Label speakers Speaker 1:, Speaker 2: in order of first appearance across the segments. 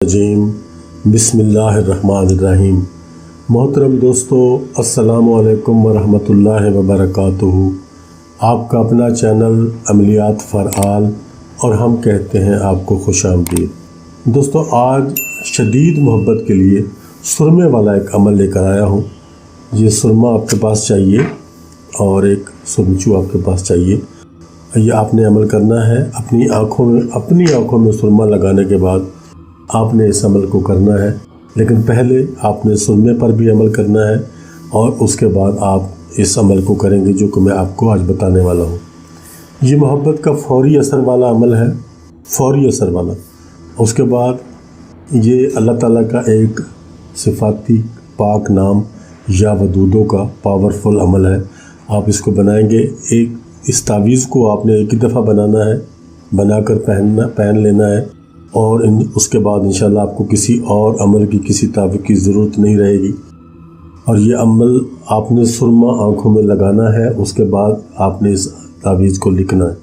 Speaker 1: الرجیم بسم اللہ الرحمن الرحیم۔ محترم دوستو، السلام علیکم ورحمۃ اللہ وبرکاتہ۔ آپ کا اپنا چینل عملیات فعال اور ہم کہتے ہیں آپ کو خوش آمدید۔ دوستو، آج شدید محبت کے لیے سرمے والا ایک عمل لے کر آیا ہوں۔ یہ سرما آپ کے پاس چاہیے اور ایک سرمچو آپ کے پاس چاہیے۔ یہ آپ نے عمل کرنا ہے۔ اپنی آنکھوں میں سرما لگانے کے بعد آپ نے اس عمل کو کرنا ہے، لیکن پہلے آپ نے سرمے پر بھی عمل کرنا ہے اور اس کے بعد آپ اس عمل کو کریں گے جو کہ میں آپ کو آج بتانے والا ہوں۔ یہ محبت کا فوری اثر والا عمل ہے، فوری اثر والا۔ اس کے بعد یہ اللہ تعالیٰ کا ایک صفاتی پاک نام یا ودودوں کا پاورفل عمل ہے۔ آپ اس کو بنائیں گے۔ اس تعویذ کو آپ نے ایک ہی دفعہ بنانا ہے، بنا کر پہن لینا ہے، اور اس کے بعد انشاءاللہ آپ کو کسی اور عمل کی، کسی تعویذ کی ضرورت نہیں رہے گی۔ اور یہ عمل آپ نے سرما آنکھوں میں لگانا ہے، اس کے بعد آپ نے اس تعویذ کو لکھنا ہے،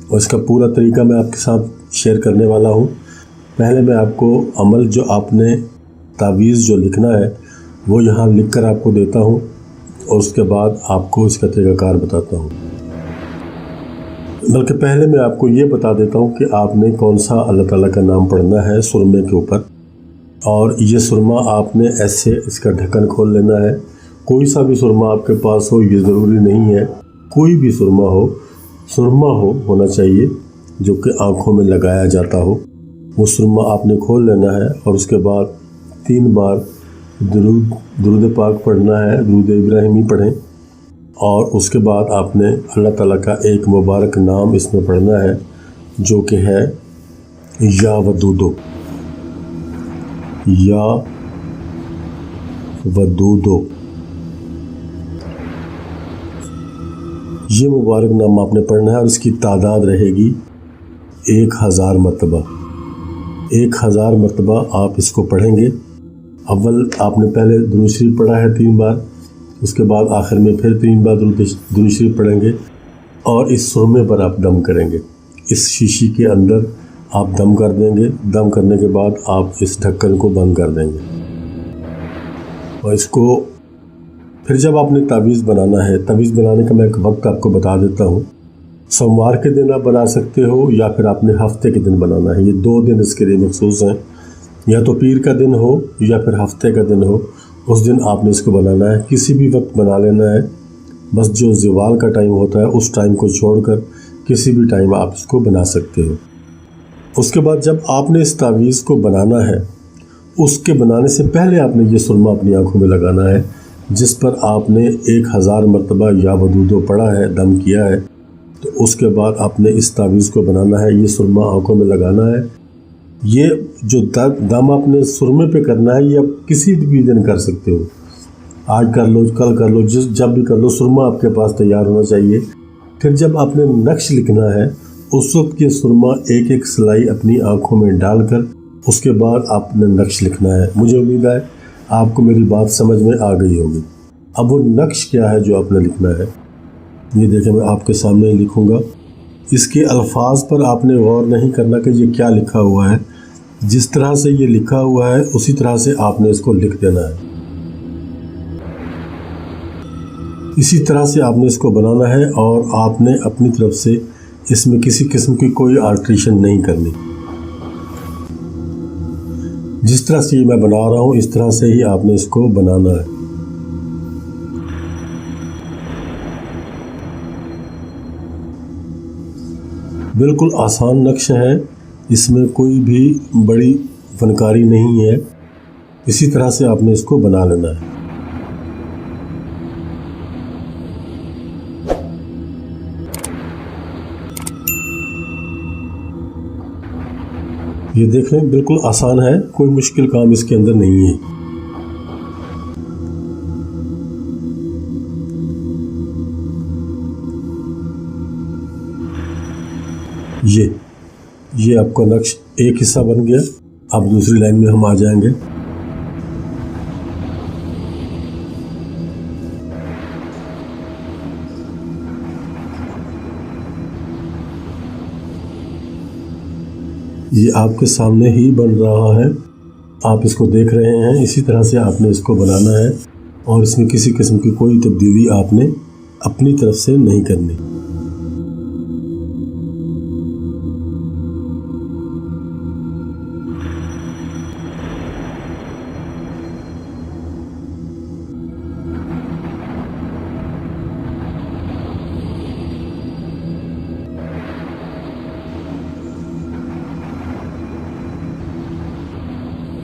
Speaker 1: اور اس کا پورا طریقہ میں آپ کے ساتھ شیئر کرنے والا ہوں۔ پہلے میں آپ کو عمل جو آپ نے تعویذ جو لکھنا ہے وہ یہاں لکھ کر آپ کو دیتا ہوں، اور اس کے بعد آپ کو اس کا طریقہ کار بتاتا ہوں۔ بلکہ پہلے میں آپ کو یہ بتا دیتا ہوں کہ آپ نے کون سا اللہ تعالیٰ کا نام پڑھنا ہے سرمے کے اوپر۔ اور یہ سرما آپ نے ایسے اس کا ڈھکن کھول لینا ہے۔ کوئی سا بھی سرما آپ کے پاس ہو، یہ ضروری نہیں ہے کوئی بھی سرما ہونا چاہیے جو کہ آنکھوں میں لگایا جاتا ہو۔ وہ سرما آپ نے کھول لینا ہے، اور اس کے بعد 3 بار درود پاک پڑھنا ہے، درود ابراہیمی پڑھیں، اور اس کے بعد آپ نے اللہ تعالیٰ کا ایک مبارک نام اس میں پڑھنا ہے جو کہ ہے یا ودودو، یا ودودو۔ یہ مبارک نام آپ نے پڑھنا ہے، اور اس کی تعداد رہے گی 1000 مرتبہ۔ 1000 مرتبہ آپ اس کو پڑھیں گے۔ اول آپ نے پہلے درود شریف پڑھا ہے 3 بار، اس کے بعد آخر میں پھر 3 بار درود شریف پڑھیں گے، اور اس سرمے پر آپ دم کریں گے۔ اس شیشی کے اندر آپ دم کر دیں گے۔ دم کرنے کے بعد آپ اس ڈھکن کو بند کر دیں گے، اور اس کو پھر جب آپ نے تعویذ بنانا ہے، تعویذ بنانے کا میں ایک وقت آپ کو بتا دیتا ہوں۔ سوموار کے دن آپ بنا سکتے ہو، یا پھر آپ نے ہفتے کے دن بنانا ہے۔ یہ 2 دن اس کے لیے مخصوص ہیں، یا تو پیر کا دن ہو یا پھر ہفتے کا دن ہو، اس دن آپ نے اس کو بنانا ہے۔ کسی بھی وقت بنا لینا ہے، بس جو زوال کا ٹائم ہوتا ہے اس ٹائم کو چھوڑ کر کسی بھی ٹائم آپ اس کو بنا سکتے ہو۔ اس کے بعد جب آپ نے اس تعویذ کو بنانا ہے، اس کے بنانے سے پہلے آپ نے یہ سرما اپنی آنکھوں میں لگانا ہے جس پر آپ نے 1000 مرتبہ یا ودودو پڑھا ہے، دم کیا ہے۔ تو اس کے بعد آپ نے اس تعویذ کو بنانا ہے، یہ سرما آنکھوں میں لگانا ہے۔ یہ جو دم آپ نے سرمے پہ کرنا ہے، یہ آپ کسی بھی دن کر سکتے ہو، آج کر لو، کل کر لو، جب بھی کر لو، سرما آپ کے پاس تیار ہونا چاہیے۔ پھر جب آپ نے نقش لکھنا ہے، اس وقت یہ سرما ایک سلائی اپنی آنکھوں میں ڈال کر اس کے بعد آپ نے نقش لکھنا ہے۔ مجھے امید ہے آپ کو میری بات سمجھ میں آ گئی ہوگی۔ اب وہ نقش کیا ہے جو آپ نے لکھنا ہے، یہ دیکھیں میں آپ کے سامنے لکھوں گا۔ اس کے الفاظ پر آپ نے غور نہیں کرنا کہ یہ کیا لکھا ہوا ہے، جس طرح سے یہ لکھا ہوا ہے اسی طرح سے آپ نے اس کو لکھ دینا ہے۔ اسی طرح سے آپ نے اس کو بنانا ہے، اور آپ نے اپنی طرف سے اس میں کسی قسم کی کوئی آلٹریشن نہیں کرنی۔ جس طرح سے یہ میں بنا رہا ہوں اس طرح سے ہی آپ نے اس کو بنانا ہے۔ بالکل آسان نقش ہے، اس میں کوئی بھی بڑی فنکاری نہیں ہے۔ اسی طرح سے آپ نے اس کو بنا لینا ہے۔ یہ دیکھ لیں، بالکل آسان ہے، کوئی مشکل کام اس کے اندر نہیں ہے۔ یہ آپ کا نقش ایک حصہ بن گیا۔ اب دوسری لائن میں ہم آ جائیں گے۔ یہ آپ کے سامنے ہی بن رہا ہے، آپ اس کو دیکھ رہے ہیں، اسی طرح سے آپ نے اس کو بنانا ہے اور اس میں کسی قسم کی کوئی تبدیلی آپ نے اپنی طرف سے نہیں کرنی۔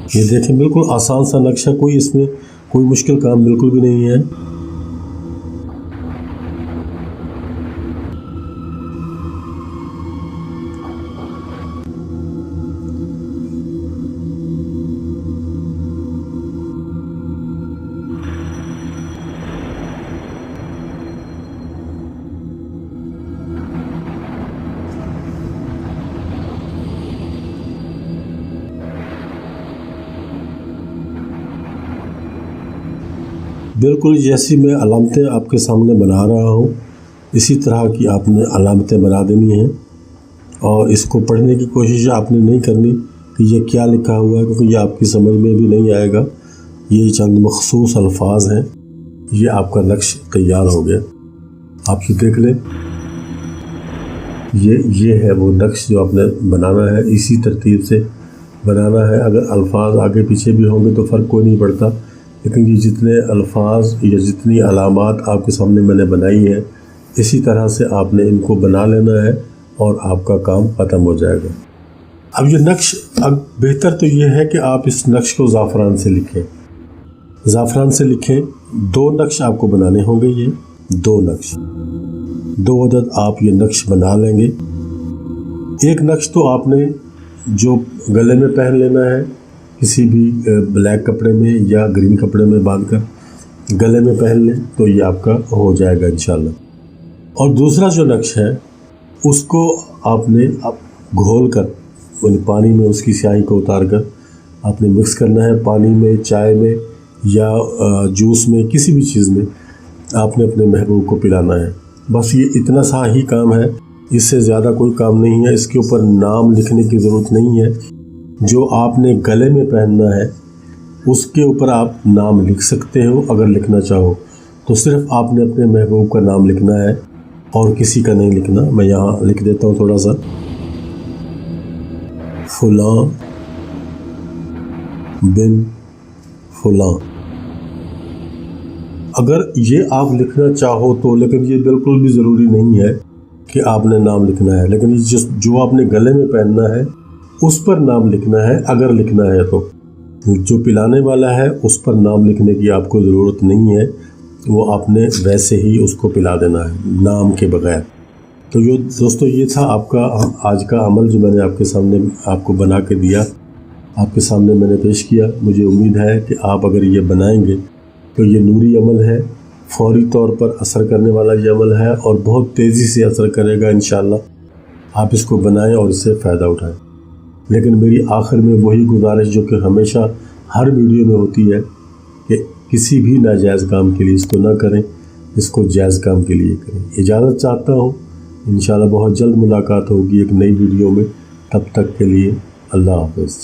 Speaker 1: یہ دیکھیں بالکل آسان سا نقشہ، کوئی اس میں کوئی مشکل کام بالکل بھی نہیں ہے۔ بالکل جیسی میں علامتیں آپ کے سامنے بنا رہا ہوں، اسی طرح کی آپ نے علامتیں بنا دینی ہیں، اور اس کو پڑھنے کی کوشش آپ نے نہیں کرنی کہ یہ کیا لکھا ہوا ہے، کیونکہ یہ آپ کی سمجھ میں بھی نہیں آئے گا۔ یہ چند مخصوص الفاظ ہیں، یہ آپ کا نقش تیار ہو گیا۔ آپ یہ دیکھ لیں، یہ ہے وہ نقش جو آپ نے بنانا ہے، اسی ترتیب سے بنانا ہے۔ اگر الفاظ آگے پیچھے بھی ہوں گے تو فرق کوئی نہیں پڑتا، لیکن یہ جتنے الفاظ یا جتنی علامات آپ کے سامنے میں نے بنائی ہیں، اسی طرح سے آپ نے ان کو بنا لینا ہے اور آپ کا کام ختم ہو جائے گا۔ اب یہ نقش، اب بہتر تو یہ ہے کہ آپ اس نقش کو زعفران سے لکھیں، زعفران سے لکھیں۔ 2 نقش آپ کو بنانے ہوں گے، یہ 2 نقش، 2 عدد آپ یہ نقش بنا لیں گے۔ ایک نقش تو آپ نے جو گلے میں پہن لینا ہے، کسی بھی بلیک کپڑے میں یا گرین کپڑے میں باندھ کر گلے میں پہن لیں تو یہ آپ کا ہو جائے گا انشاءاللہ۔ اور دوسرا جو نقش ہے اس کو آپ نے گھول کر، یعنی پانی میں اس کی سیاہی کو اتار کر آپ نے مکس کرنا ہے، پانی میں، چائے میں یا جوس میں، کسی بھی چیز میں آپ نے اپنے محبوب کو پلانا ہے۔ بس یہ اتنا سا ہی کام ہے، اس سے زیادہ کوئی کام نہیں ہے۔ اس کے اوپر نام لکھنے کی ضرورت نہیں ہے، جو آپ نے گلے میں پہننا ہے اس کے اوپر آپ نام لکھ سکتے ہو اگر لکھنا چاہو، تو صرف آپ نے اپنے محبوب کا نام لکھنا ہے اور کسی کا نہیں لکھنا۔ میں یہاں لکھ دیتا ہوں تھوڑا سا، فلاں بن فلاں۔ اگر یہ آپ لکھنا چاہو تو، لیکن یہ بالکل بھی ضروری نہیں ہے کہ آپ نے نام لکھنا ہے، لیکن جو آپ نے گلے میں پہننا ہے اس پر نام لکھنا ہے اگر لکھنا ہے تو۔ جو پلانے والا ہے اس پر نام لکھنے کی آپ کو ضرورت نہیں ہے، وہ آپ نے ویسے ہی اس کو پلا دینا ہے نام کے بغیر۔ تو دوستو یہ تھا آپ کا آج کا عمل جو میں نے آپ کے سامنے آپ کو بنا کے دیا، آپ کے سامنے میں نے پیش کیا۔ مجھے امید ہے کہ آپ اگر یہ بنائیں گے تو یہ نوری عمل ہے، فوری طور پر اثر کرنے والا یہ عمل ہے اور بہت تیزی سے اثر کرے گا انشاءاللہ۔ آپ اس کو بنائیں اور اس سے فائدہ اٹھائیں۔ لیکن میری آخر میں وہی گزارش جو کہ ہمیشہ ہر ویڈیو میں ہوتی ہے کہ کسی بھی ناجائز کام کے لیے اس کو نہ کریں، اس کو جائز کام کے لیے کریں۔ اجازت چاہتا ہوں، انشاءاللہ بہت جلد ملاقات ہوگی ایک نئی ویڈیو میں، تب تک کے لیے اللہ حافظ۔